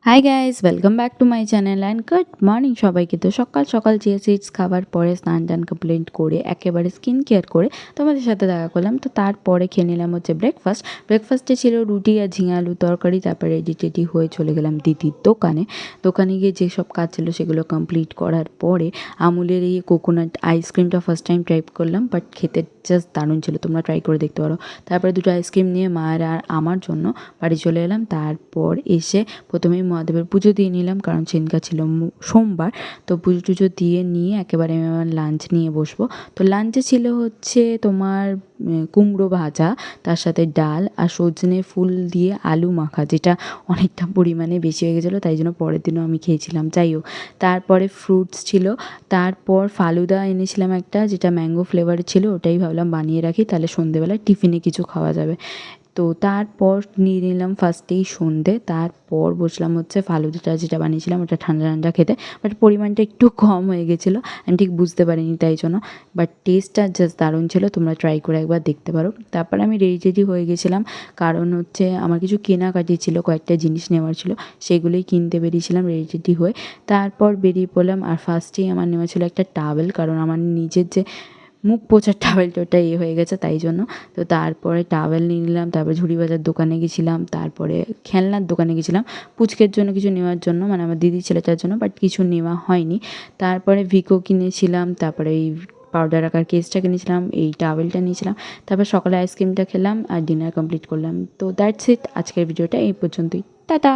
Hi guys, welcome back to my channel and good morning সবাইকে। তো সকাল সকাল চিয়া সিডস খাবার পরে স্নান টান কমপ্লিট করে একেবারে স্কিন কেয়ার করে তোমাদের সাথে দেখা করলাম। তো তারপরে খেয়ে নিলাম হচ্ছে ব্রেকফাস্টে ছিল রুটি আর ঝিঙে আলু তরকারি। তারপরে রেডি টেডি হয়ে চলে গেলাম দিদির দোকানে গিয়ে যেসব কাজ ছিল সেগুলো কমপ্লিট করার পরে আমুলের এই কোকোনাট আইসক্রিমটা ফার্স্ট টাইম ট্রাই করলাম, বাট খেতে জাস্ট দারুণ ছিল, তোমরা ট্রাই করে দেখতে পারো। তারপরে দুটো আইসক্রিম নিয়ে মায়ের আর আমার জন্য বাড়ি চলে এলাম। তারপর এসে প্রথমেই মহাদেবের পুজো দিয়ে নিলাম, কারণ সেদিনকার ছিল সোমবার। তো পুজো টুজো দিয়ে নিয়ে একেবারে আমি আমার লাঞ্চ নিয়ে বসবো। তো লাঞ্চে ছিল হচ্ছে তোমার কুমড়ো ভাজা, তার সাথে ডাল আর সজনে ফুল দিয়ে আলু মাখা, যেটা অনেকটা পরিমাণে বেশি হয়ে গেছিলো, তাই জন্য পরের দিনও আমি খেয়েছিলাম। যাই হোক, তারপরে ফ্রুটস ছিল, তারপর ফালুদা এনেছিলাম একটা, যেটা ম্যাঙ্গো ফ্লেভারের ছিল। ওটাই ভাবলাম বানিয়ে রাখি, তাহলে সন্ধেবেলায় টিফিনে কিছু খাওয়া যাবে। তো তারপর নিয়ে নিলাম ফার্স্টেই সন্ধে। তারপর বসলাম হচ্ছে ফালুদাটা যেটা বানিয়েছিলাম ওটা ঠান্ডা ঠান্ডা খেতে, বাট পরিমাণটা একটু কম হয়ে গেছিলো, আমি ঠিক বুঝতে পারিনি তাই জন্য। বাট টেস্টটা জাস্ট দারুণ ছিল, তোমরা ট্রাই করে একবার দেখতে পারো। তারপর আমি রেডি হয়ে গেছিলাম, কারণ হচ্ছে আমার কিছু কেনাকাটি ছিল, কয়েকটা জিনিস নেওয়ার ছিল, সেগুলোই কিনতে বেরিয়েছিলাম রেডি হয়ে। তারপর বেরিয়ে পড়লাম, আর ফার্স্টেই আমার নেওয়া ছিল একটা টাওয়েল, কারণ আমার নিজের যে মুখ পোছার টাওয়েলটা ওটা হয়ে গেছে তাই জন্য। তো তারপরে টাওয়েল নিয়ে নিলাম, তারপরে ঝুড়ি বাজার দোকানে গেছিলাম, তারপরে খেলনার দোকানে গেছিলাম পুচকের জন্য কিছু নেওয়ার জন্য, মানে আমার দিদি ছেলেটার জন্য, বাট কিছু নেওয়া হয়নি। তারপরে ভিকো কিনেছিলাম, তারপরে এই পাউডার রাখার কেসটা কিনেছিলাম, এই টাওয়েলটা নিয়েছিলাম। তারপর সকালে আইসক্রিমটা খেলাম আর ডিনার কমপ্লিট করলাম। তো দ্যাটস ইট, আজকের ভিডিওটা এই পর্যন্তই। টাটা।